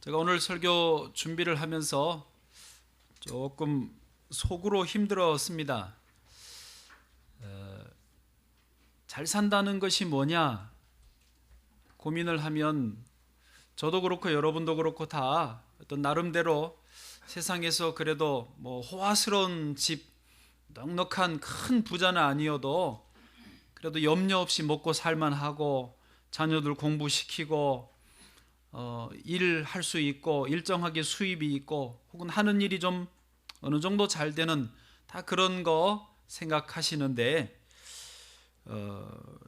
제가 오늘 설교 준비를 하면서 조금 속으로 힘들었습니다. 잘 산다는 것이 뭐냐 고민을 하면 저도 그렇고 여러분도 그렇고 다 어떤 나름대로 세상에서 그래도 호화스러운 집, 넉넉한 큰 부자는 아니어도 그래도 염려 없이 먹고 살만하고 자녀들 공부시키고 일할 수 있고 일정하게 수입이 있고 혹은 하는 일이 좀 어느 정도 잘 되는 다 그런 거 생각하시는데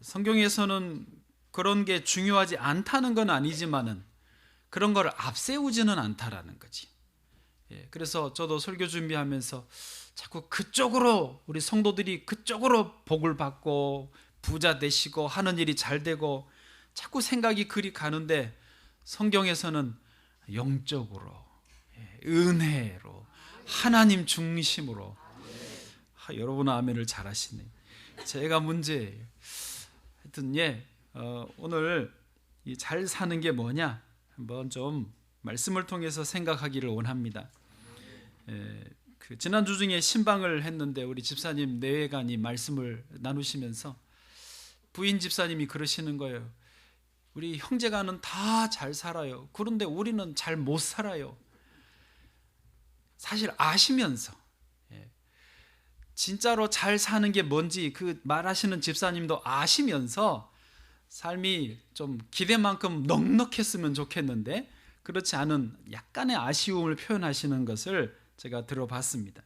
성경에서는 그런 게 중요하지 않다는 건 아니지만은 그런 걸 앞세우지는 않다라는 거지. 그래서 저도 설교 준비하면서 자꾸 그쪽으로 우리 성도들이 그쪽으로 복을 받고 부자 되시고 하는 일이 잘 되고 자꾸 생각이 그리 가는데 성경에서는 영적으로 은혜로 하나님 중심으로 여러분은 아멘을 잘 하시네. 제가 문제예요. 하여튼 오늘 이 잘 사는 게 뭐냐 한번 좀 말씀을 통해서 생각하기를 원합니다. 지난주 중에 신방을 했는데 우리 집사님 내외간이 말씀을 나누시면서 부인 집사님이 그러시는 거예요. 우리 형제가는 다 잘 살아요. 그런데 우리는 잘 못 살아요. 사실 아시면서 진짜로 잘 사는 게 뭔지 그 말하시는 집사님도 아시면서 삶이 좀 기대만큼 넉넉했으면 좋겠는데 그렇지 않은 약간의 아쉬움을 표현하시는 것을 제가 들어봤습니다.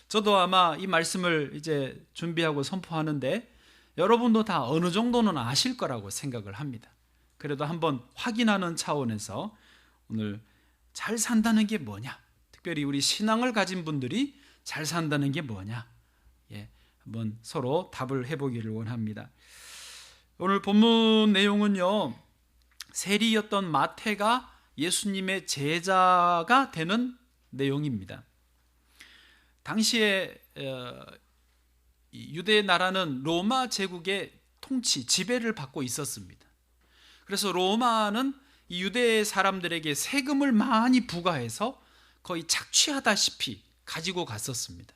저도 아마 이 말씀을 이제 준비하고 선포하는데 여러분도 다 어느 정도는 아실 거라고 생각을 합니다. 그래도 한번 확인하는 차원에서 오늘 잘 산다는 게 뭐냐, 특별히 우리 신앙을 가진 분들이 잘 산다는 게 뭐냐, 한번 서로 답을 해보기를 원합니다. 오늘 본문 내용은요, 세리였던 마태가 예수님의 제자가 되는 내용입니다. 당시에 유대 나라는 로마 제국의 통치, 지배를 받고 있었습니다. 그래서 로마는 이 유대 사람들에게 세금을 많이 부과해서 거의 착취하다시피 가지고 갔었습니다.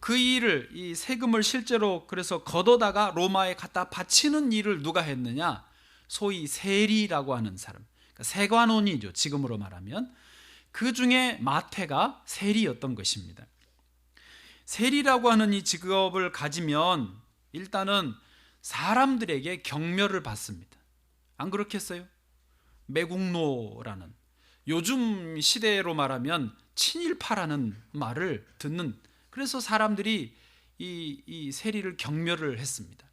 그 일을, 이 세금을 실제로 그래서 걷어다가 로마에 갖다 바치는 일을 누가 했느냐? 소위 세리라고 하는 사람, 그러니까 세관원이죠, 지금으로 말하면. 그 중에 마태가 세리였던 것입니다. 세리라고 하는 이 직업을 가지면 일단은 사람들에게 경멸을 받습니다. 안 그렇겠어요? 매국노라는, 요즘 시대로 말하면 친일파라는 말을 듣는, 그래서 사람들이 이 세리를 경멸을 했습니다.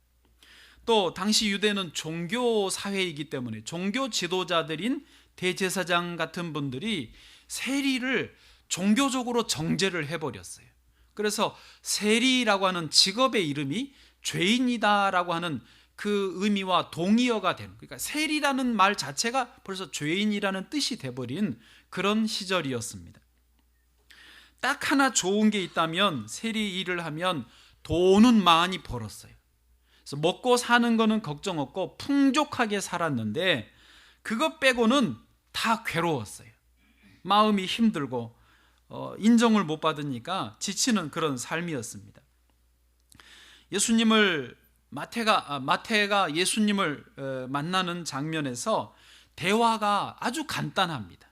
또 당시 유대는 종교 사회이기 때문에 종교 지도자들인 대제사장 같은 분들이 세리를 종교적으로 정죄를 해버렸어요. 그래서 세리라고 하는 직업의 이름이 죄인이다라고 하는 그 의미와 동의어가 되는, 그러니까 세리라는 말 자체가 벌써 죄인이라는 뜻이 돼버린 그런 시절이었습니다. 딱 하나 좋은 게 있다면 세리 일을 하면 돈은 많이 벌었어요. 그래서 먹고 사는 거는 걱정 없고 풍족하게 살았는데 그것 빼고는 다 괴로웠어요. 마음이 힘들고 인정을 못 받으니까 지치는 그런 삶이었습니다. 마태가 예수님을 만나는 장면에서 대화가 아주 간단합니다.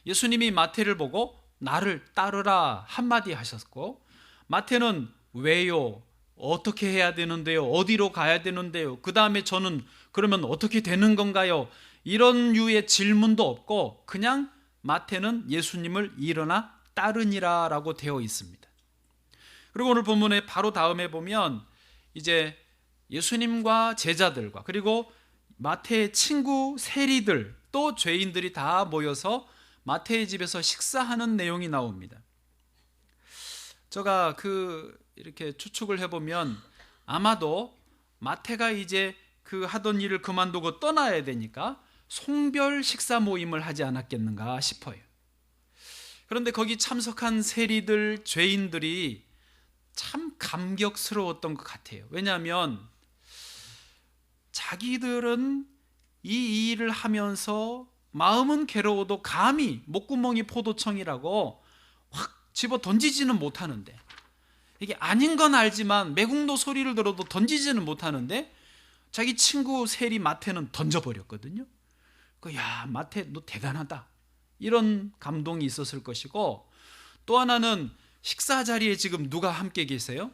예수님이 마태를 보고 나를 따르라 한마디 하셨고, 마태는 왜요? 어떻게 해야 되는데요? 어디로 가야 되는데요? 그 다음에 저는 그러면 어떻게 되는 건가요? 이런 유의 질문도 없고 그냥 마태는 예수님을 일어나 따르니라 라고 되어 있습니다. 그리고 오늘 본문의 바로 다음에 보면 이제 예수님과 제자들과 그리고 마태의 친구 세리들 또 죄인들이 다 모여서 마태의 집에서 식사하는 내용이 나옵니다. 제가 이렇게 추측을 해보면 아마도 마태가 이제 그 하던 일을 그만두고 떠나야 되니까 송별 식사 모임을 하지 않았겠는가 싶어요. 그런데 거기 참석한 세리들, 죄인들이 참 감격스러웠던 것 같아요. 왜냐하면 자기들은 이 일을 하면서 마음은 괴로워도 감히 목구멍이 포도청이라고 확 집어 던지지는 못하는데, 이게 아닌 건 알지만 매국노 소리를 들어도 던지지는 못하는데 자기 친구 세리 마태는 던져버렸거든요. 야, 마태 너 대단하다, 이런 감동이 있었을 것이고, 또 하나는 식사 자리에 지금 누가 함께 계세요?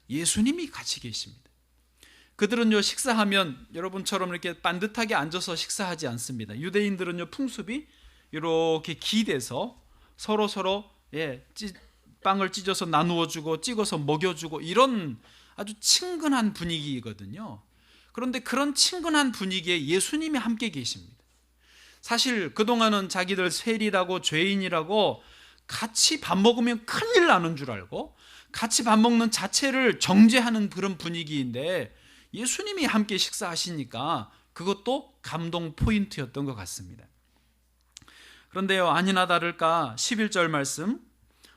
예수님이 같이 계십니다. 그들은요, 식사하면 여러분처럼 이렇게 반듯하게 앉아서 식사하지 않습니다. 유대인들은요, 풍습이 이렇게 기대서 서로 빵을 찢어서 나누어 주고 찍어서 먹여주고, 이런 아주 친근한 분위기거든요. 그런데 그런 친근한 분위기에 예수님이 함께 계십니다. 사실 그동안은 자기들 세리라고 죄인이라고 같이 밥 먹으면 큰일 나는 줄 알고 같이 밥 먹는 자체를 정죄하는 그런 분위기인데, 예수님이 함께 식사하시니까 그것도 감동 포인트였던 것 같습니다. 그런데요, 아니나 다를까 11절 말씀,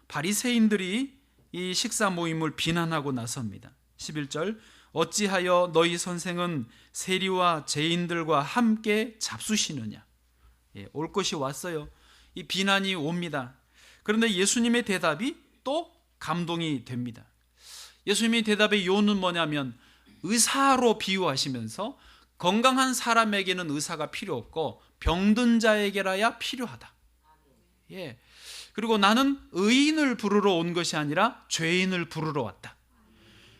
바리새인들이 이 식사 모임을 비난하고 나섭니다. 11절, 어찌하여 너희 선생은 세리와 죄인들과 함께 잡수시느냐. 올 것이 왔어요. 이 비난이 옵니다. 그런데 예수님의 대답이 또 감동이 됩니다. 예수님의 대답의 요는 뭐냐면, 의사로 비유하시면서 건강한 사람에게는 의사가 필요 없고 병든 자에게라야 필요하다. 그리고 나는 의인을 부르러 온 것이 아니라 죄인을 부르러 왔다.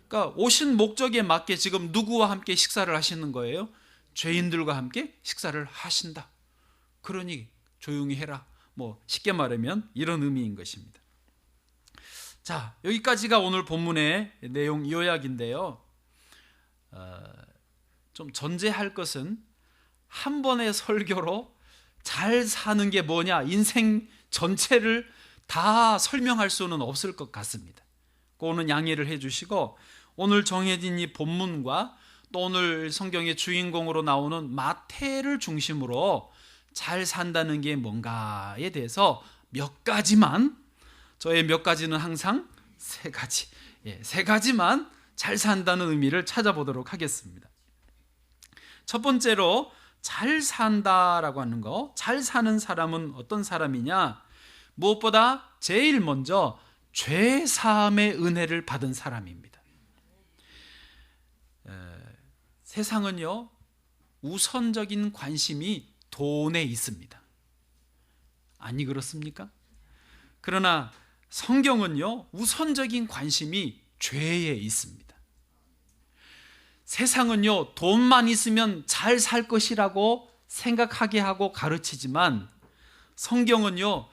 그러니까 오신 목적에 맞게 지금 누구와 함께 식사를 하시는 거예요? 죄인들과 함께 식사를 하신다. 그러니 조용히 해라. 쉽게 말하면 이런 의미인 것입니다. 자, 여기까지가 오늘 본문의 내용 요약인데요. 좀 전제할 것은, 한 번의 설교로 잘 사는 게 뭐냐, 인생 전체를 다 설명할 수는 없을 것 같습니다. 그거는 양해를 해주시고, 오늘 정해진 이 본문과 또 오늘 성경의 주인공으로 나오는 마태를 중심으로 잘 산다는 게 뭔가에 대해서 몇 가지만, 저의 몇 가지는 항상 세 가지, 세 가지만 잘 산다는 의미를 찾아보도록 하겠습니다. 첫 번째로 잘 산다라고 하는 거, 잘 사는 사람은 어떤 사람이냐? 무엇보다 제일 먼저 죄 사함의 은혜를 받은 사람입니다. 세상은요, 우선적인 관심이 돈에 있습니다. 아니 그렇습니까? 그러나 성경은요, 우선적인 관심이 죄에 있습니다. 세상은요, 돈만 있으면 잘 살 것이라고 생각하게 하고 가르치지만, 성경은요,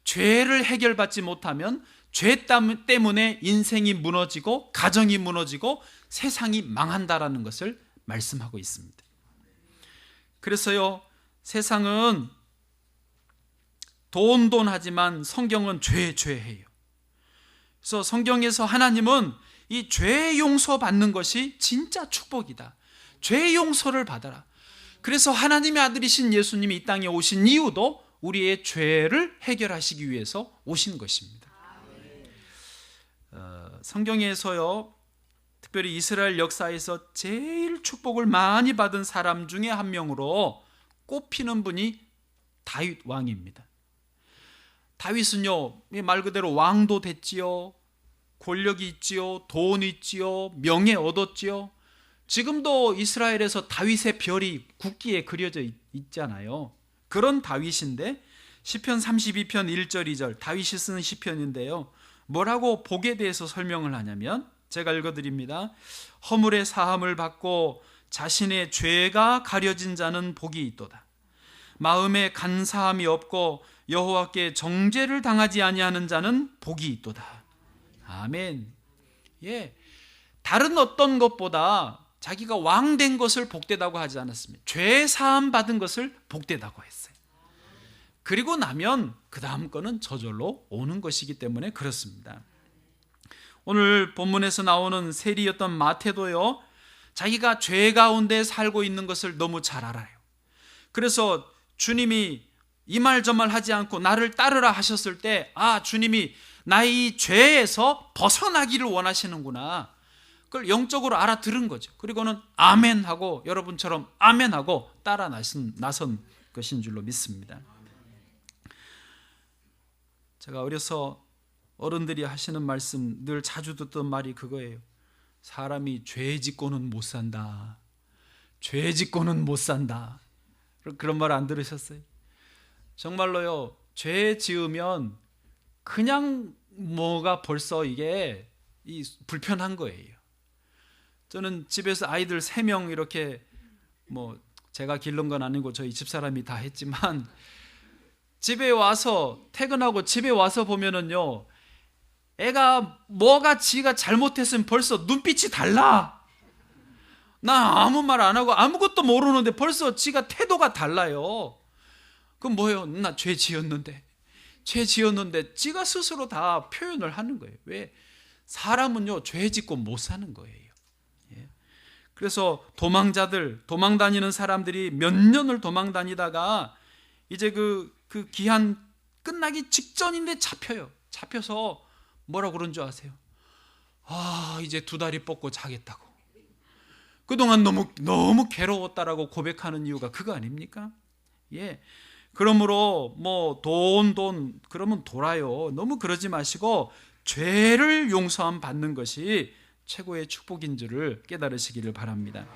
죄를 해결받지 못하면 죄 때문에 인생이 무너지고 가정이 무너지고 세상이 망한다라는 것을 말씀하고 있습니다. 그래서요, 세상은 돈 하지만 성경은 죄해요. 그래서 성경에서 하나님은 이 죄 용서 받는 것이 진짜 축복이다. 죄 용서를 받아라. 그래서 하나님의 아들이신 예수님이 이 땅에 오신 이유도 우리의 죄를 해결하시기 위해서 오신 것입니다. 성경에서요, 특별히 이스라엘 역사에서 제일 축복을 많이 받은 사람 중에 한 명으로 꼽히는 분이 다윗 왕입니다. 다윗은요, 말 그대로 왕도 됐지요, 권력이 있지요, 돈이 있지요, 명예 얻었지요. 지금도 이스라엘에서 다윗의 별이 국기에 그려져 있잖아요. 그런 다윗인데, 시편 32편 1절 2절 다윗이 쓰는 시편인데요, 뭐라고 복에 대해서 설명을 하냐면, 제가 읽어드립니다. 허물의 사함을 받고 자신의 죄가 가려진 자는 복이 있도다. 마음에 간사함이 없고 여호와께 정죄를 당하지 아니하는 자는 복이 있도다. 아멘. 다른 어떤 것보다 자기가 왕된 것을 복되다고 하지 않았습니다. 죄 사함 받은 것을 복되다고 했어요. 그리고 나면 그 다음 거는 저절로 오는 것이기 때문에 그렇습니다. 오늘 본문에서 나오는 세리였던 마태도요, 자기가 죄 가운데 살고 있는 것을 너무 잘 알아요. 그래서 주님이 이 말 저 말 하지 않고 나를 따르라 하셨을 때, 주님이 나의 죄에서 벗어나기를 원하시는구나, 그걸 영적으로 알아들은 거죠. 그리고는 아멘 하고, 여러분처럼 아멘 하고 따라 나선 것인 줄로 믿습니다. 제가 어려서 어른들이 하시는 말씀 늘 자주 듣던 말이 그거예요. 사람이 죄 짓고는 못 산다. 죄 짓고는 못 산다. 그런 말 안 들으셨어요? 정말로요. 죄 지으면 그냥 뭐가 벌써 이게 불편한 거예요. 저는 집에서 아이들 3명 이렇게 뭐 제가 기른 건 아니고 저희 집사람이 다 했지만 집에 와서 퇴근하고 집에 와서 보면은요. 애가 뭐가 지가 잘못했으면 벌써 눈빛이 달라. 나 아무 말 안 하고 아무것도 모르는데 벌써 지가 태도가 달라요. 그럼 뭐예요? 나 죄 지었는데 지가 스스로 다 표현을 하는 거예요. 왜? 사람은요 죄 짓고 못 사는 거예요. 예. 그래서 도망 다니는 사람들이 몇 년을 도망 다니다가 이제 그 기한 끝나기 직전인데 잡혀서 뭐라고 그런 줄 아세요? 이제 2다리 뻗고 자겠다고. 그동안 너무 괴로웠다라고 고백하는 이유가 그거 아닙니까? 예. 그러므로 뭐 돈 그러면 돌아요. 너무 그러지 마시고 죄를 용서함 받는 것이 최고의 축복인 줄을 깨달으시기를 바랍니다.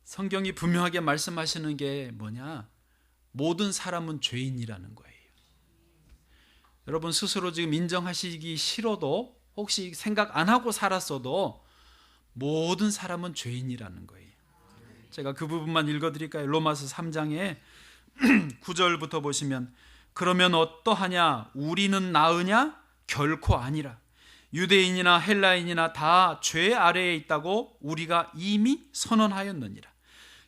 성경이 분명하게 말씀하시는 게 뭐냐? 모든 사람은 죄인이라는 거예요. 여러분 스스로 지금 인정하시기 싫어도 혹시 생각 안 하고 살았어도 모든 사람은 죄인이라는 거예요. 제가 그 부분만 읽어드릴까요? 로마서 3장에 9절부터 보시면 그러면 어떠하냐? 우리는 나으냐? 결코 아니라 유대인이나 헬라인이나 다 죄 아래에 있다고 우리가 이미 선언하였느니라.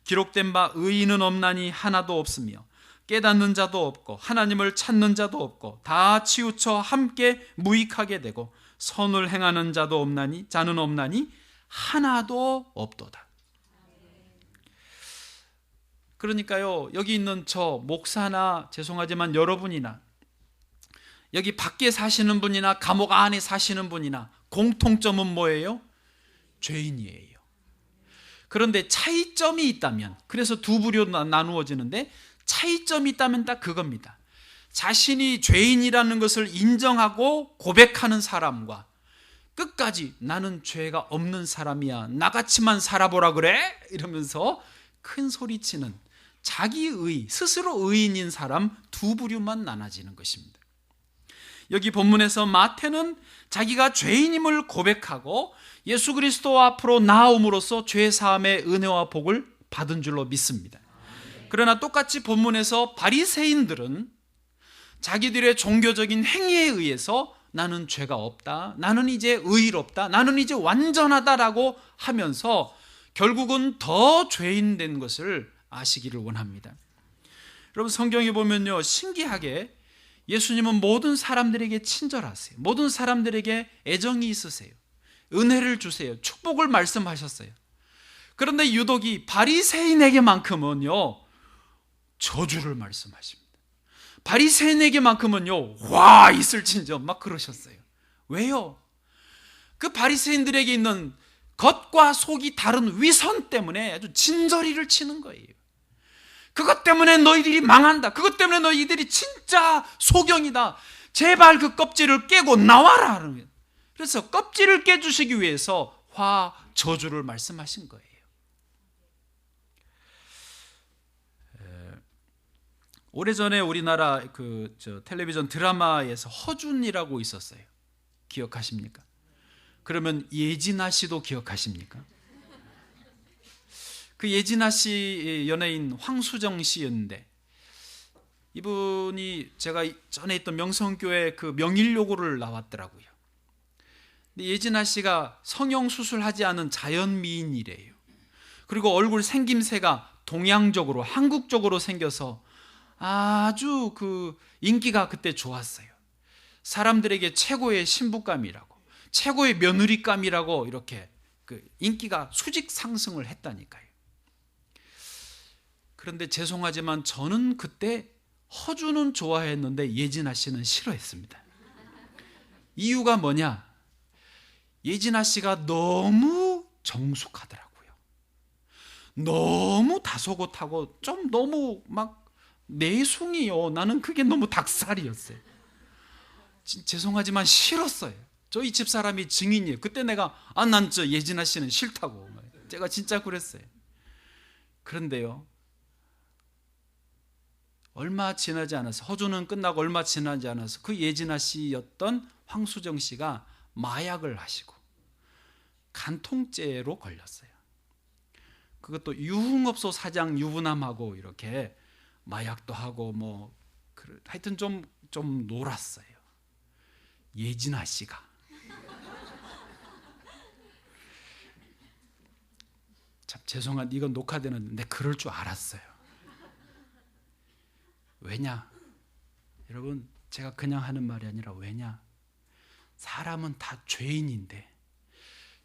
기록된 바 의인은 없나니 하나도 없으며 깨닫는 자도 없고 하나님을 찾는 자도 없고 다 치우쳐 함께 무익하게 되고 선을 행하는 자는 없나니 하나도 없도다. 그러니까요, 여기 있는 저 목사나 죄송하지만 여러분이나 여기 밖에 사시는 분이나 감옥 안에 사시는 분이나 공통점은 뭐예요? 죄인이에요. 그런데 차이점이 있다면, 그래서 두 부류로 나누어지는데 차이점이 있다면 딱 그겁니다. 자신이 죄인이라는 것을 인정하고 고백하는 사람과 끝까지 나는 죄가 없는 사람이야, 나같이만 살아보라 그래? 이러면서 큰 소리치는 자기의 스스로 의인인 사람 두 부류만 나눠지는 것입니다. 여기 본문에서 마태는 자기가 죄인임을 고백하고 예수 그리스도 앞으로 나아옴으로써 죄 사함의 은혜와 복을 받은 줄로 믿습니다. 그러나 똑같이 본문에서 바리새인들은 자기들의 종교적인 행위에 의해서 나는 죄가 없다, 나는 이제 의롭다, 나는 이제 완전하다라고 하면서 결국은 더 죄인 된 것을 아시기를 원합니다. 여러분 성경에 보면요, 신기하게 예수님은 모든 사람들에게 친절하세요. 모든 사람들에게 애정이 있으세요. 은혜를 주세요. 축복을 말씀하셨어요. 그런데 유독이 바리새인에게만큼은요 저주를 말씀하십니다. 바리새인에게만큼은요 와 있을진저 막 그러셨어요. 왜요? 그 바리새인들에게 있는 겉과 속이 다른 위선 때문에 아주 진저리를 치는 거예요. 그것 때문에 너희들이 망한다. 그것 때문에 너희들이 진짜 소경이다. 제발 그 껍질을 깨고 나와라. 그래서 껍질을 깨주시기 위해서 저주를 말씀하신 거예요. 오래전에 우리나라 텔레비전 드라마에서 허준이라고 있었어요. 기억하십니까? 그러면 예진아 씨도 기억하십니까? 그 예진아 씨 연예인 황수정 씨였는데, 이분이 제가 전에 있던 명성교회 그 명일요고를 나왔더라고요. 근데 예진아 씨가 성형수술하지 않은 자연미인이래요. 그리고 얼굴 생김새가 동양적으로 한국적으로 생겨서 아주 그 인기가 그때 좋았어요. 사람들에게 최고의 신부감이라고, 최고의 며느리감이라고 이렇게 그 인기가 수직 상승을 했다니까요. 그런데 죄송하지만 저는 그때 허준은 좋아했는데 예진아 씨는 싫어했습니다. 이유가 뭐냐? 예진아 씨가 너무 정숙하더라고요. 너무 다소곳하고 좀 너무 막 내숭이요. 나는 그게 너무 닭살이었어요. 죄송하지만 싫었어요. 저희 집사람이 증인이에요. 그때 내가 난 저 예진아 씨는 싫다고 제가 진짜 그랬어요. 그런데요, 얼마 지나지 않아서, 허주는 끝나고 얼마 지나지 않아서 그 예진아 씨였던 황수정 씨가 마약을 하시고 간통죄로 걸렸어요. 그것도 유흥업소 사장 유부남하고 이렇게 마약도 하고 하여튼 좀 놀았어요. 예진아 씨가. 참 죄송한, 이건 녹화되는데 그럴 줄 알았어요. 왜냐? 여러분, 제가 그냥 하는 말이 아니라 왜냐? 사람은 다 죄인인데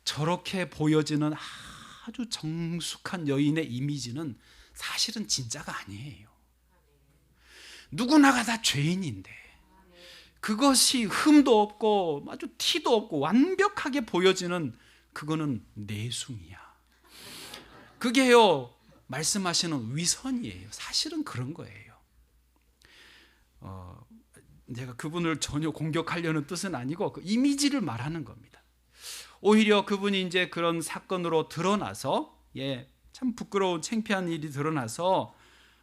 저렇게 보여지는 아주 정숙한 여인의 이미지는 사실은 진짜가 아니에요. 누구나가 다 죄인인데 그것이 흠도 없고 아주 티도 없고 완벽하게 보여지는 그거는 내숭이야. 그게요, 말씀하시는 위선이에요. 사실은 그런 거예요. 제가 그분을 전혀 공격하려는 뜻은 아니고 그 이미지를 말하는 겁니다. 오히려 그분이 이제 그런 사건으로 드러나서, 참 부끄러운 창피한 일이 드러나서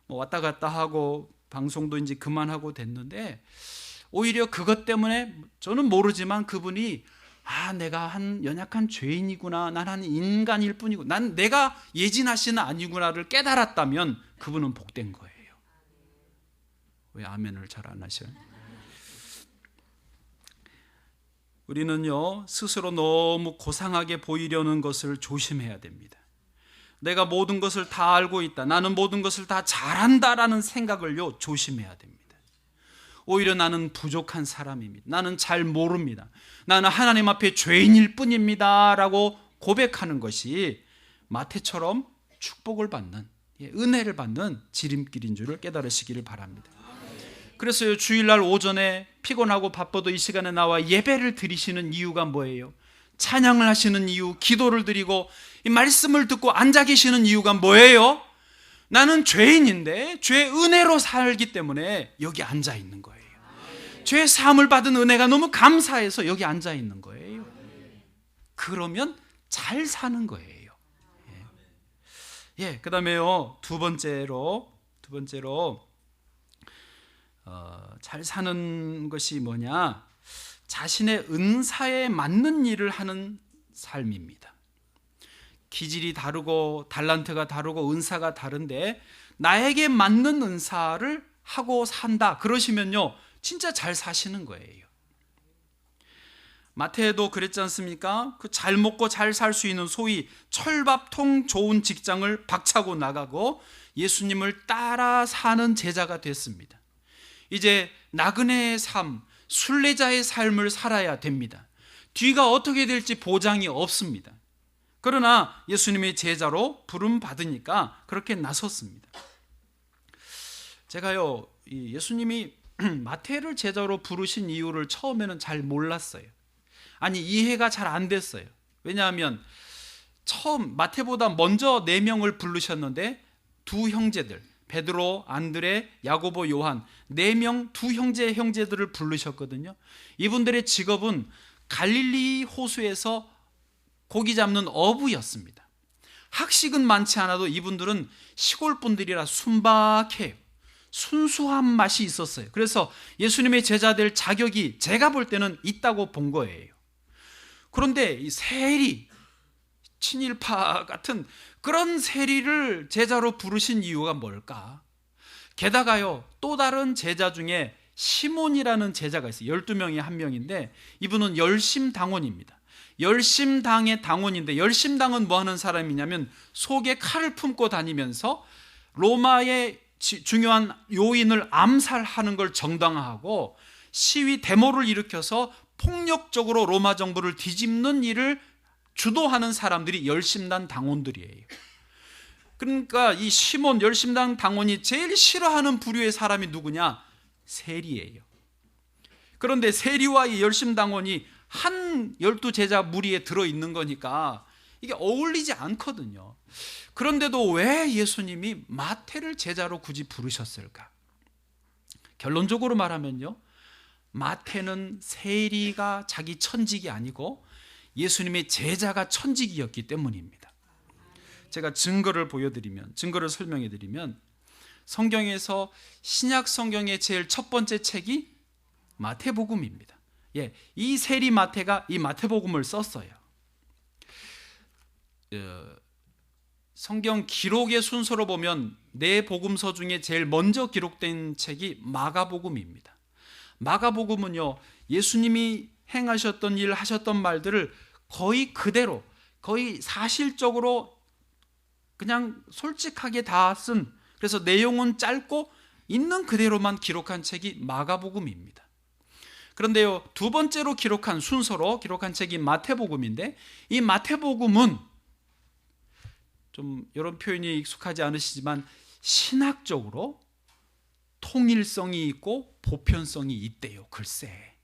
왔다 갔다 하고 방송도 이제 그만하고 됐는데, 오히려 그것 때문에 저는 모르지만 그분이 내가 한 연약한 죄인이구나, 난 한 인간일 뿐이고, 난 내가 예진아 씨는 아니구나를 깨달았다면 그분은 복된 거예요. 왜 아멘을 잘 안 하셔요? 우리는요, 스스로 너무 고상하게 보이려는 것을 조심해야 됩니다. 내가 모든 것을 다 알고 있다, 나는 모든 것을 다 잘한다라는 생각을요, 조심해야 됩니다. 오히려 나는 부족한 사람입니다. 나는 잘 모릅니다. 나는 하나님 앞에 죄인일 뿐입니다 라고 고백하는 것이 마태처럼 축복을 받는, 은혜를 받는 지름길인 줄을 깨달으시기를 바랍니다. 그래서 주일날 오전에 피곤하고 바빠도 이 시간에 나와 예배를 드리시는 이유가 뭐예요? 찬양을 하시는 이유, 기도를 드리고 이 말씀을 듣고 앉아 계시는 이유가 뭐예요? 나는 죄인인데 죄의 은혜로 살기 때문에 여기 앉아 있는 거예요. 죄 사함을 받은 은혜가 너무 감사해서 여기 앉아 있는 거예요. 그러면 잘 사는 거예요. 그 다음에요, 두 번째로 잘 사는 것이 뭐냐? 자신의 은사에 맞는 일을 하는 삶입니다. 기질이 다르고 달란트가 다르고 은사가 다른데 나에게 맞는 은사를 하고 산다, 그러시면요 진짜 잘 사시는 거예요. 마태도 그랬지 않습니까? 그 잘 먹고 잘 살 수 있는 소위 철밥통 좋은 직장을 박차고 나가고 예수님을 따라 사는 제자가 됐습니다. 이제 나그네의 삶, 순례자의 삶을 살아야 됩니다. 뒤가 어떻게 될지 보장이 없습니다. 그러나 예수님의 제자로 부름 받으니까 그렇게 나섰습니다. 제가요, 예수님이 마태를 제자로 부르신 이유를 처음에는 잘 몰랐어요. 아니, 이해가 잘 안 됐어요. 왜냐하면 처음 마태보다 먼저 4명을 부르셨는데 두 형제들, 베드로, 안드레, 야고보, 요한, 4명 두 형제들을 부르셨거든요. 이분들의 직업은 갈릴리 호수에서 고기 잡는 어부였습니다. 학식은 많지 않아도 이분들은 시골 분들이라 순박해요. 순수한 맛이 있었어요. 그래서 예수님의 제자 될 자격이 제가 볼 때는 있다고 본 거예요. 그런데 이 세리, 친일파 같은 그런 세리를 제자로 부르신 이유가 뭘까? 게다가요, 또 다른 제자 중에 시몬이라는 제자가 있어요. 12명이 한 명인데 이분은 열심당원입니다. 열심당의 당원인데, 열심당은 뭐 하는 사람이냐면 속에 칼을 품고 다니면서 로마의 중요한 요인을 암살하는 걸 정당화하고 시위 데모를 일으켜서 폭력적으로 로마 정부를 뒤집는 일을 주도하는 사람들이 열심당 당원들이에요. 그러니까 이 시몬 열심당 당원이 제일 싫어하는 부류의 사람이 누구냐? 세리예요. 그런데 세리와 이 열심당원이 한 12제자 무리에 들어있는 거니까 이게 어울리지 않거든요. 그런데도 왜 예수님이 마태를 제자로 굳이 부르셨을까? 결론적으로 말하면요, 마태는 세리가 자기 천직이 아니고 예수님의 제자가 천직이었기 때문입니다. 제가 증거를 설명해 드리면, 성경에서 신약 성경의 제일 첫 번째 책이 마태복음입니다. 이 세리 마태가 이 마태복음을 썼어요. 성경 기록의 순서로 보면 네 복음서 중에 제일 먼저 기록된 책이 마가복음입니다. 마가복음은요, 예수님이 행하셨던 일, 하셨던 말들을 거의 그대로, 거의 사실적으로 그냥 솔직하게 다 쓴, 그래서 내용은 짧고 있는 그대로만 기록한 책이 마가복음입니다. 그런데요, 두 번째로 순서로 기록한 책이 마태복음인데, 이 마태복음은 좀 이런 표현이 익숙하지 않으시지만 신학적으로 통일성이 있고 보편성이 있대요. 글쎄,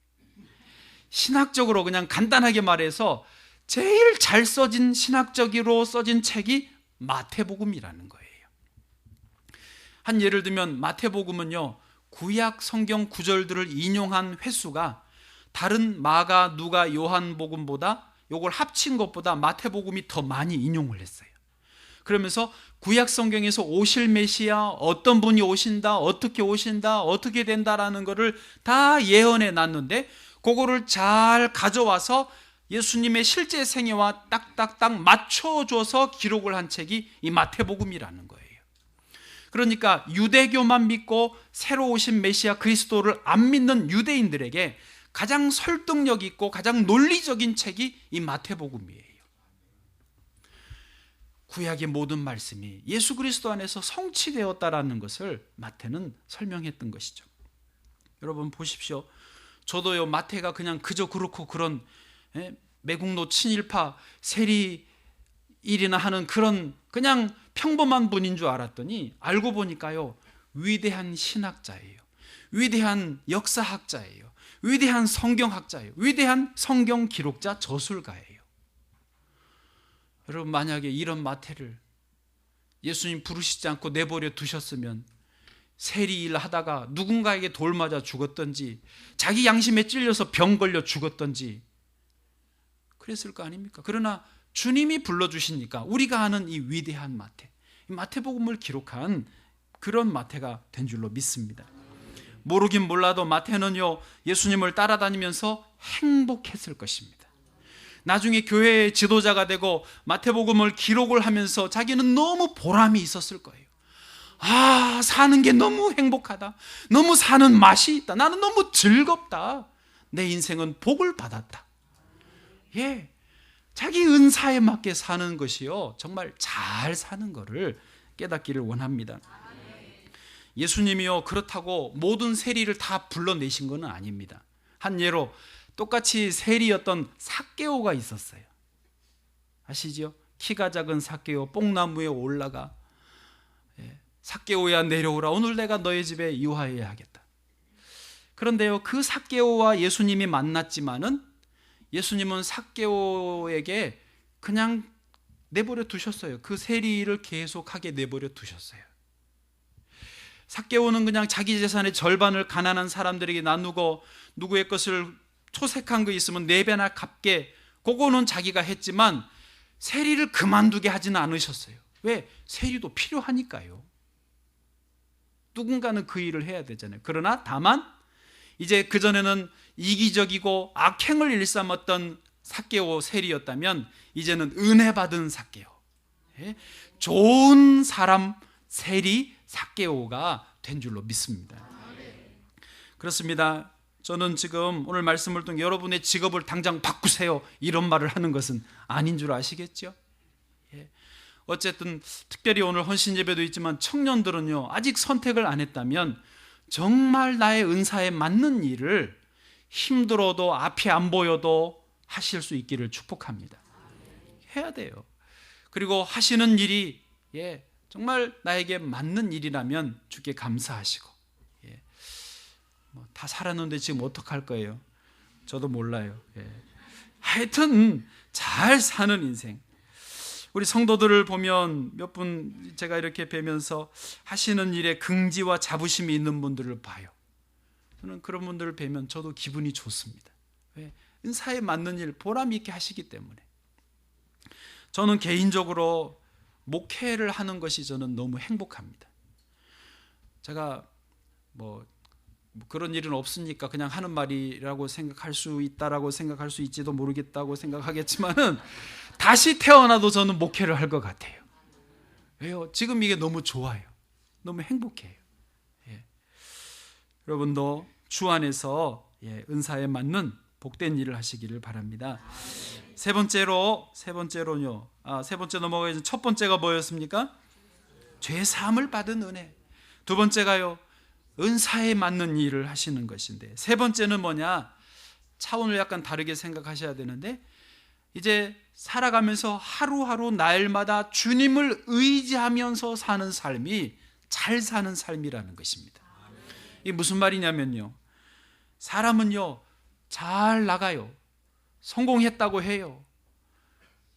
신학적으로 그냥 간단하게 말해서 제일 잘 써진, 신학적으로 써진 책이 마태복음이라는 거예요. 한 예를 들면 마태복음은요, 구약 성경 구절들을 인용한 횟수가 다른 마가, 누가, 요한복음보다, 요걸 합친 것보다 마태복음이 더 많이 인용을 했어요. 그러면서 구약 성경에서 오실 메시아, 어떤 분이 오신다, 어떻게 된다라는 것을 다 예언해 놨는데, 그거를 잘 가져와서 예수님의 실제 생애와 딱딱딱 맞춰줘서 기록을 한 책이 이 마태복음이라는 거예요. 그러니까 유대교만 믿고 새로 오신 메시아 그리스도를 안 믿는 유대인들에게 가장 설득력 있고 가장 논리적인 책이 이 마태복음이에요. 구약의 모든 말씀이 예수 그리스도 안에서 성취되었다라는 것을 마태는 설명했던 것이죠. 여러분 보십시오. 저도요, 마태가 그냥 그저 그렇고 그런 매국노 친일파 세리 일이나 하는 그런 그냥 평범한 분인 줄 알았더니 알고 보니까요, 위대한 신학자예요. 위대한 역사학자예요. 위대한 성경학자예요. 위대한 성경 기록자, 저술가예요. 여러분, 만약에 이런 마태를 예수님 부르시지 않고 내버려 두셨으면 세리 일 하다가 누군가에게 돌 맞아 죽었던지, 자기 양심에 찔려서 병 걸려 죽었던지 그랬을 거 아닙니까? 그러나 주님이 불러주시니까 우리가 아는 이 위대한 마태, 이 마태복음을 기록한 그런 마태가 된 줄로 믿습니다. 모르긴 몰라도 마태는요, 예수님을 따라다니면서 행복했을 것입니다. 나중에 교회의 지도자가 되고 마태복음을 기록을 하면서 자기는 너무 보람이 있었을 거예요. 아, 사는 게 너무 행복하다. 너무 사는 맛이 있다. 나는 너무 즐겁다. 내 인생은 복을 받았다. 자기 은사에 맞게 사는 것이요, 정말 잘 사는 것을 깨닫기를 원합니다. 예수님이요, 그렇다고 모든 세리를 다 불러내신 것은 아닙니다. 한 예로 똑같이 세리였던 삭개오가 있었어요. 아시죠? 키가 작은 삭개오, 뽕나무에 올라가 삭개오야 내려오라, 오늘 내가 너의 집에 유하여야 하겠다. 그런데요, 그 삭개오와 예수님이 만났지만은 예수님은 삭개오에게 그냥 내버려 두셨어요. 그 세리를 계속하게 내버려 두셨어요. 삭개오는 그냥 자기 재산의 절반을 가난한 사람들에게 나누고, 누구의 것을 초색한 거 있으면 4배나 갚게, 그거는 자기가 했지만 세리를 그만두게 하지는 않으셨어요. 왜? 세리도 필요하니까요. 누군가는 그 일을 해야 되잖아요. 그러나 다만 이제 그전에는 이기적이고 악행을 일삼았던 삭개오 세리였다면 이제는 은혜 받은 삭개오, 좋은 사람 세리 삭개오가 된 줄로 믿습니다. 그렇습니다. 저는 지금 오늘 말씀을 통해 여러분의 직업을 당장 바꾸세요, 이런 말을 하는 것은 아닌 줄 아시겠죠? 어쨌든 특별히 오늘 헌신 예배도 있지만 청년들은요, 아직 선택을 안 했다면 정말 나의 은사에 맞는 일을 힘들어도 앞이 안 보여도 하실 수 있기를 축복합니다. 해야 돼요. 그리고 하시는 일이 정말 나에게 맞는 일이라면 주께 감사하시고, 다 살았는데 지금 어떡할 거예요? 저도 몰라요. 하여튼 잘 사는 인생, 우리 성도들을 보면 몇 분 제가 이렇게 뵈면서 하시는 일에 긍지와 자부심이 있는 분들을 봐요. 저는 그런 분들을 뵈면 저도 기분이 좋습니다. 왜? 은사에 맞는 일 보람 있게 하시기 때문에. 저는 개인적으로 목회를 하는 것이 저는 너무 행복합니다. 제가 뭐 그런 일은 없으니까 그냥 하는 말이라고 생각할 수 있다라고 생각할 수 있지도 모르겠다고 생각하겠지만은 다시 태어나도 저는 목회를 할 것 같아요. 왜요? 지금 이게 너무 좋아요. 너무 행복해요. 예. 여러분도 주 안에서 은사에 맞는 복된 일을 하시기를 바랍니다. 세 번째로요. 세 번째 넘어가기 전 첫 번째가 뭐였습니까? 죄 사함을 받은 은혜. 두 번째가요. 은사에 맞는 일을 하시는 것인데, 세 번째는 뭐냐? 차원을 약간 다르게 생각하셔야 되는데, 이제 살아가면서 하루하루 날마다 주님을 의지하면서 사는 삶이 잘 사는 삶이라는 것입니다. 이게 무슨 말이냐면요, 사람은요 잘 나가요. 성공했다고 해요.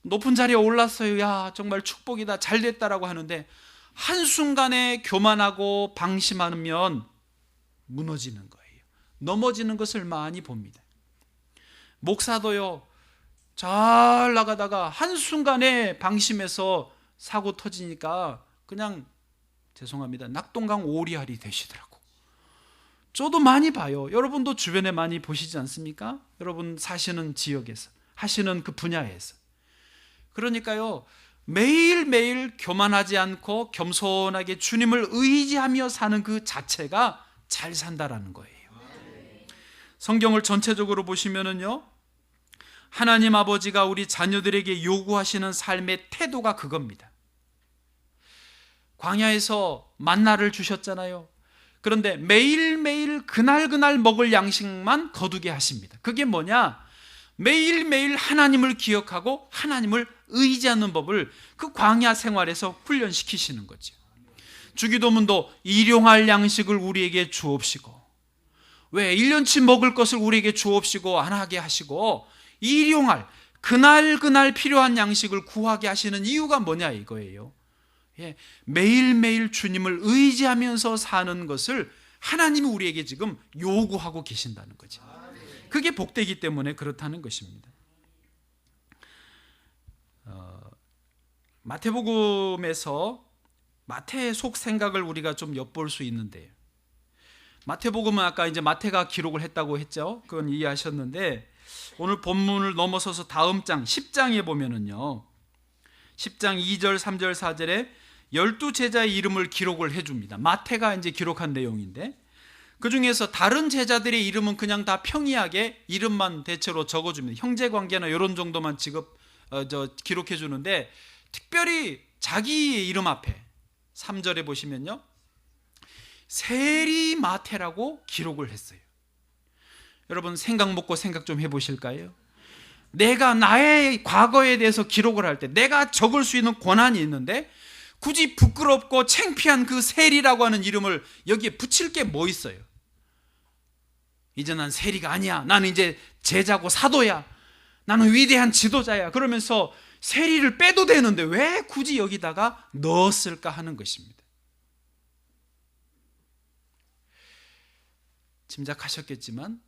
높은 자리에 올랐어요. 야, 정말 축복이다, 잘 됐다라고 하는데 한순간에 교만하고 방심하면 무너지는 거예요. 넘어지는 것을 많이 봅니다. 목사도요, 잘 나가다가 한순간에 방심해서 사고 터지니까 그냥, 죄송합니다, 낙동강 오리알이 되시더라고. 저도 많이 봐요. 여러분도 주변에 많이 보시지 않습니까? 여러분 사시는 지역에서, 하시는 그 분야에서. 그러니까요, 매일매일 교만하지 않고 겸손하게 주님을 의지하며 사는 그 자체가 잘 산다라는 거예요. 성경을 전체적으로 보시면은요, 하나님 아버지가 우리 자녀들에게 요구하시는 삶의 태도가 그겁니다. 광야에서 만나를 주셨잖아요. 그런데 매일매일 그날 먹을 양식만 거두게 하십니다. 그게 뭐냐? 매일매일 하나님을 기억하고 하나님을 의지하는 법을 그 광야 생활에서 훈련시키시는 거죠. 주기도문도 일용할 양식을 우리에게 주옵시고, 왜 1년치 먹을 것을 우리에게 주옵시고 안 하게 하시고 일용할 그날 필요한 양식을 구하게 하시는 이유가 뭐냐 이거예요. 매일매일 주님을 의지하면서 사는 것을 하나님이 우리에게 지금 요구하고 계신다는 거죠. 그게 복되기 때문에 그렇다는 것입니다. 마태복음에서 마태의 속 생각을 우리가 좀 엿볼 수 있는데요. 마태복음은 아까 이제 마태가 기록을 했다고 했죠. 그건 이해하셨는데, 오늘 본문을 넘어서서 다음 장 10장에 보면은요, 10장 2절 3절 4절에 12제자의 이름을 기록을 해줍니다. 마태가 이제 기록한 내용인데, 그 중에서 다른 제자들의 이름은 그냥 다 평이하게 이름만 대체로 적어줍니다. 형제관계나 이런 정도만 기록해 주는데, 특별히 자기의 이름 앞에 3절에 보시면요, 세리 마태라고 기록을 했어요. 여러분 생각 먹고 생각 좀 해보실까요? 내가 나의 과거에 대해서 기록을 할 때 내가 적을 수 있는 권한이 있는데, 굳이 부끄럽고 창피한 그 세리라고 하는 이름을 여기에 붙일 게 뭐 있어요? 이제 난 세리가 아니야, 나는 이제 제자고 사도야, 나는 위대한 지도자야, 그러면서 세리를 빼도 되는데 왜 굳이 여기다가 넣었을까 하는 것입니다. 짐작하셨겠지만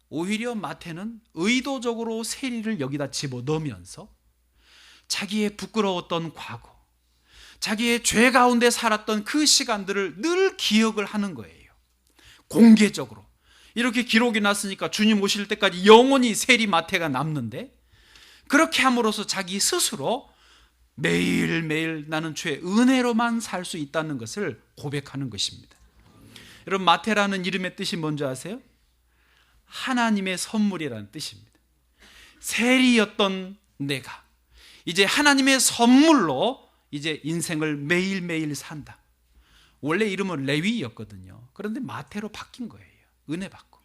오히려 마태는 의도적으로 세리를 여기다 집어넣으면서 자기의 부끄러웠던 과거, 자기의 죄 가운데 살았던 그 시간들을 늘 기억을 하는 거예요. 공개적으로 이렇게 기록이 났으니까 주님 오실 때까지 영원히 세리 마태가 남는데, 그렇게 함으로써 자기 스스로 매일매일 나는 주의 은혜로만 살 수 있다는 것을 고백하는 것입니다. 여러분, 마태라는 이름의 뜻이 뭔지 아세요? 하나님의 선물이라는 뜻입니다. 세리였던 내가 이제 하나님의 선물로 이제 인생을 매일매일 산다. 원래 이름은 레위였거든요. 그런데 마태로 바뀐 거예요. 은혜 받고.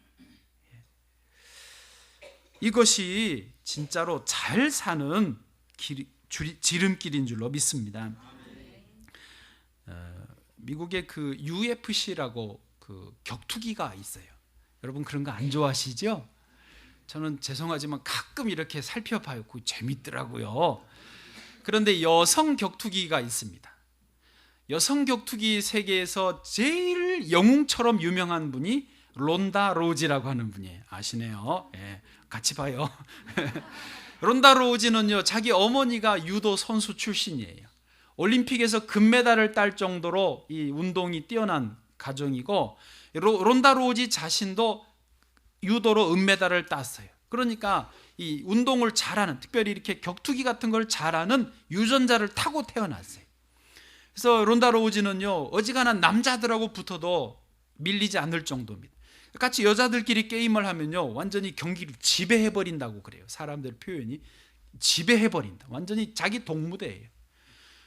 이것이 진짜로 잘 사는 지름길인 줄로 믿습니다. 미국의 그 UFC라고 그 격투기가 있어요. 여러분 그런 거 안 좋아하시죠? 저는 죄송하지만 가끔 이렇게 살펴봐요. 그거 재밌더라고요. 그런데 여성 격투기가 있습니다. 여성 격투기 세계에서 제일 영웅처럼 유명한 분이 론다 로지라고 하는 분이에요. 아시네요. 예, 같이 봐요. 론다 로지는요, 자기 어머니가 유도 선수 출신이에요. 올림픽에서 금메달을 딸 정도로 이 운동이 뛰어난 가정이고, 론다 로지 자신도 유도로 은메달을 땄어요. 그러니까 이 운동을 잘하는, 특별히 이렇게 격투기 같은 걸 잘하는 유전자를 타고 태어났어요. 그래서 론다 로우지는요, 어지간한 남자들하고 붙어도 밀리지 않을 정도입니다. 같이 여자들끼리 게임을 하면요, 완전히 경기를 지배해버린다고 그래요. 사람들 표현이 지배해버린다. 완전히 자기 동무대예요.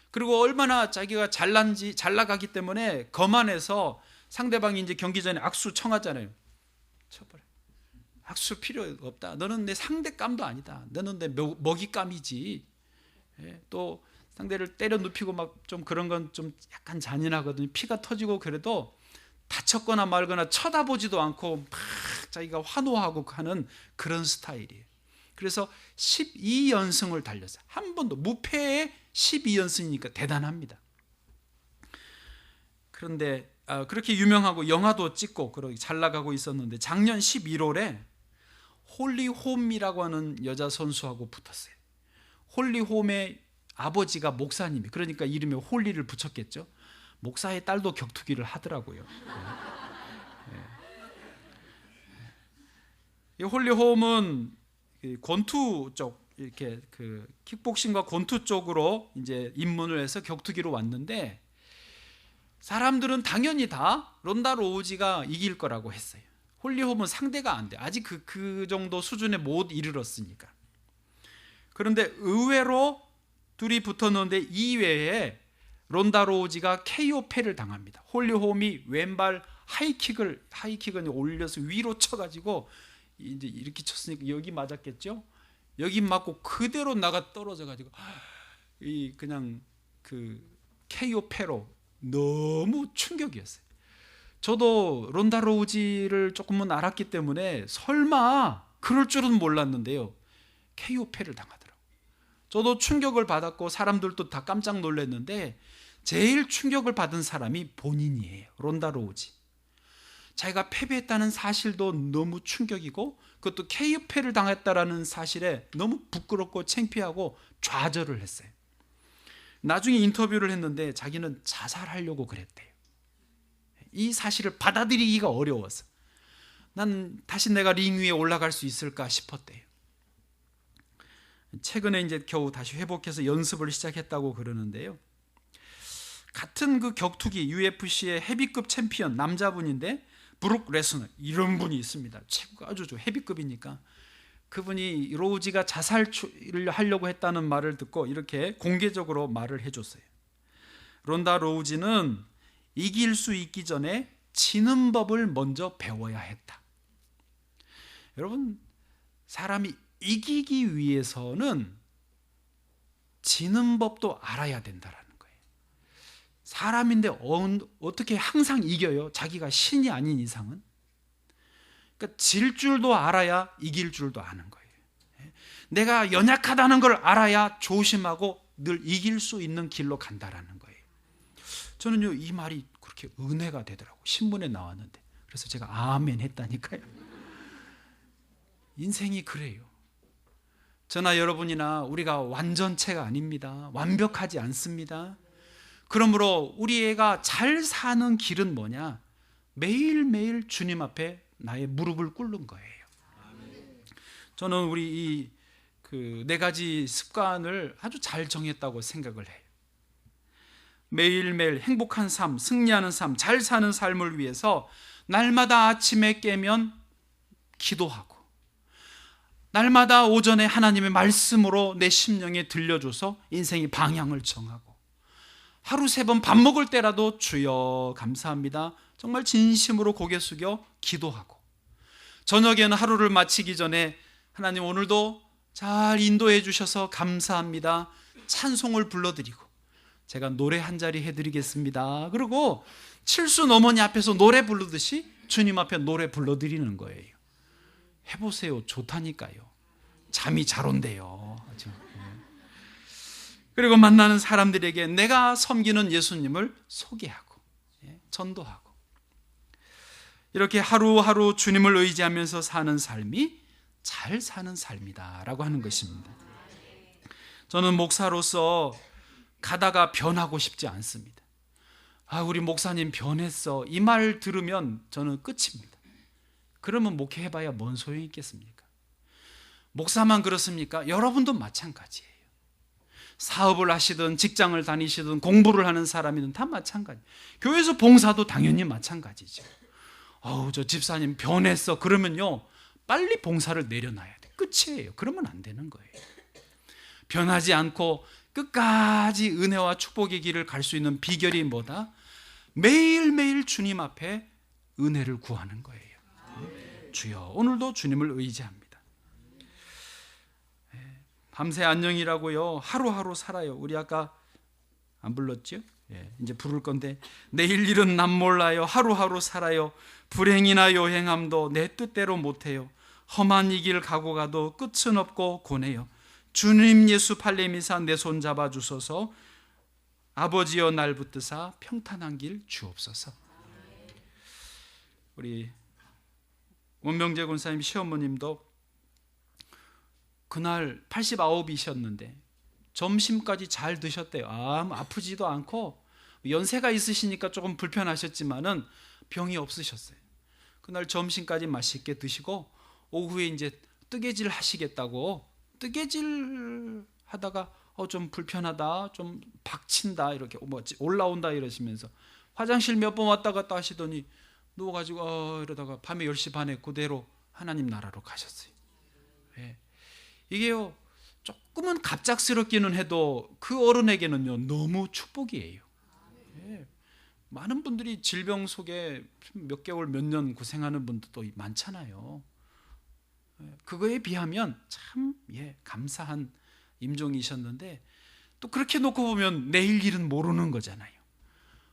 그리고 얼마나 자기가 잘난지, 잘 나가기 때문에 거만해서 상대방이 이제 경기 전에 악수 청하잖아요. 쳐버려. 악수 필요 없다. 너는 내 상대감도 아니다. 너는 내 먹이감이지. 예, 또 상대를 때려 눕히고 막 좀 그런 건 좀 약간 잔인하거든요. 피가 터지고 그래도 다쳤거나 말거나 쳐다보지도 않고 막 자기가 환호하고 하는 그런 스타일이에요. 그래서 12연승을 달렸어요. 한 번도 무패에 12연승이니까 대단합니다. 그런데 그렇게 유명하고 영화도 찍고 그렇게 잘 나가고 있었는데 작년 11월에 홀리홈이라고 하는 여자 선수하고 붙었어요. 홀리홈의 아버지가 목사님이, 그러니까 이름에 홀리를 붙였겠죠. 목사의 딸도 격투기를 하더라고요. 이 홀리홈은 권투 쪽, 이렇게 그 킥복싱과 권투 쪽으로 이제 입문을 해서 격투기로 왔는데, 사람들은 당연히 다 론다 로우지가 이길 거라고 했어요. 홀리홈은 상대가 안 돼. 아직 그 정도 수준에 못 이르렀으니까. 그런데 의외로 둘이 붙었는데 2회에 론다 로우지가 KO패를 당합니다. 홀리홈이 왼발 하이킥은 올려서 위로 쳐가지고 이제 이렇게 쳤으니까 여기 맞았겠죠. 여기 맞고 그대로 나가 떨어져가지고 그냥 그 KO패로 너무 충격이었어요. 저도 론다 로우지를 조금은 알았기 때문에 설마 그럴 줄은 몰랐는데요, KO패를 당하더라고요. 저도 충격을 받았고 사람들도 다 깜짝 놀랐는데, 제일 충격을 받은 사람이 본인이에요. 론다 로우지. 자기가 패배했다는 사실도 너무 충격이고, 그것도 KO패를 당했다라는 사실에 너무 부끄럽고 창피하고 좌절을 했어요. 나중에 인터뷰를 했는데 자기는 자살하려고 그랬대요. 이 사실을 받아들이기가 어려워서. 난 다시 내가 링 위에 올라갈 수 있을까 싶었대요. 최근에 이제 겨우 다시 회복해서 연습을 시작했다고 그러는데요. 같은 그 격투기 UFC의 헤비급 챔피언 남자분인데, 브룩 레스너 이런 분이 있습니다. 체구가 아주 헤비급이니까 그분이 로우지가 자살을 하려고 했다는 말을 듣고 이렇게 공개적으로 말을 해줬어요. 론다 로우지는 이길 수 있기 전에 지는 법을 먼저 배워야 했다. 여러분, 사람이 이기기 위해서는 지는 법도 알아야 된다라는 거예요. 사람인데 어떻게 항상 이겨요? 자기가 신이 아닌 이상은. 그러니까 질 줄도 알아야 이길 줄도 아는 거예요. 내가 연약하다는 걸 알아야 조심하고 늘 이길 수 있는 길로 간다라는 거예요. 저는요, 이 말이 그렇게 은혜가 되더라고요. 신문에 나왔는데. 그래서 제가 아멘 했다니까요. 인생이 그래요. 저나 여러분이나 우리가 완전체가 아닙니다. 완벽하지 않습니다. 그러므로 우리가 잘 사는 길은 뭐냐? 매일매일 주님 앞에 나의 무릎을 꿇는 거예요. 저는 우리 이 네 가지 습관을 아주 잘 정했다고 생각을 해요. 매일매일 행복한 삶, 승리하는 삶, 잘 사는 삶을 위해서 날마다 아침에 깨면 기도하고, 날마다 오전에 하나님의 말씀으로 내 심령에 들려줘서 인생의 방향을 정하고, 하루 3번 밥 먹을 때라도 주여 감사합니다, 정말 진심으로 고개 숙여 기도하고, 저녁에는 하루를 마치기 전에 하나님 오늘도 잘 인도해 주셔서 감사합니다, 찬송을 불러드리고, 제가 노래 한 자리 해드리겠습니다. 그리고 칠순 어머니 앞에서 노래 부르듯이 주님 앞에 노래 불러드리는 거예요. 해보세요. 좋다니까요. 잠이 잘 온대요. 그리고 만나는 사람들에게 내가 섬기는 예수님을 소개하고 전도하고, 이렇게 하루하루 주님을 의지하면서 사는 삶이 잘 사는 삶이다라고 하는 것입니다. 저는 목사로서 가다가 변하고 싶지 않습니다. 우리 목사님 변했어, 이 말 들으면 저는 끝입니다. 그러면 목회해봐야 뭔 소용이 있겠습니까? 목사만 그렇습니까? 여러분도 마찬가지예요. 사업을 하시든 직장을 다니시든 공부를 하는 사람이든 다 마찬가지. 교회에서 봉사도 당연히 마찬가지죠. 저 집사님 변했어 그러면요, 빨리 봉사를 내려놔야 돼. 끝이에요. 그러면 안 되는 거예요. 변하지 않고 끝까지 은혜와 축복의 길을 갈 수 있는 비결이 뭐다? 매일매일 주님 앞에 은혜를 구하는 거예요. 주여, 오늘도 주님을 의지합니다. 밤새 안녕이라고요, 하루하루 살아요. 우리 아까 안 불렀죠? 이제 부를 건데, 내일 일은 남 몰라요. 하루하루 살아요. 불행이나 요행함도 내 뜻대로 못해요. 험한 이 길 가고 가도 끝은 없고 고뇌요. 주님 예수 팔레미사 내 손 잡아주소서. 아버지여 날 붙드사 평탄한 길 주옵소서. 우리 원명재 군사님 시어머님도 그날 89이셨는데 점심까지 잘 드셨대요. 아프지도 않고, 연세가 있으시니까 조금 불편하셨지만은 병이 없으셨어요. 그날 점심까지 맛있게 드시고 오후에 이제 뜨개질 하시겠다고, 뜨개질 하다가 좀 불편하다, 좀 박친다, 이렇게 올라온다 이러시면서 화장실 몇 번 왔다 갔다 하시더니 누워가지고 이러다가 밤에 10시 반에 그대로 하나님 나라로 가셨어요. 이게요, 조금은 갑작스럽기는 해도 그 어른에게는요 너무 축복이에요. 많은 분들이 질병 속에 몇 개월 몇 년 고생하는 분들도 많잖아요. 그거에 비하면 참 감사한 임종이셨는데, 또 그렇게 놓고 보면 내일 일은 모르는 거잖아요.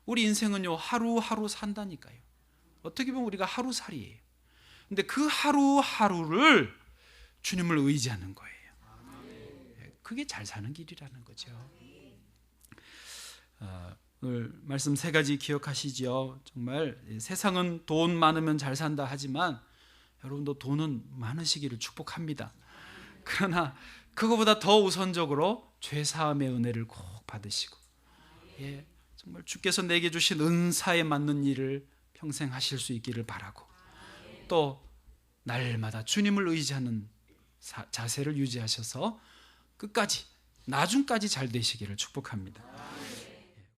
우리 인생은요 하루하루 산다니까요. 어떻게 보면 우리가 하루살이에요. 근데 그 하루하루를 주님을 의지하는 거예요. 그게 잘 사는 길이라는 거죠. 오늘 말씀 3가지 기억하시죠? 정말 세상은 돈 많으면 잘 산다 하지만 여러분도 돈은 많으시기를 축복합니다. 그러나 그거보다 더 우선적으로 죄사함의 은혜를 꼭 받으시고, 정말 주께서 내게 주신 은사에 맞는 일을 평생 하실 수 있기를 바라고, 또 날마다 주님을 의지하는 자세를 유지하셔서 끝까지, 나중까지 잘 되시기를 축복합니다.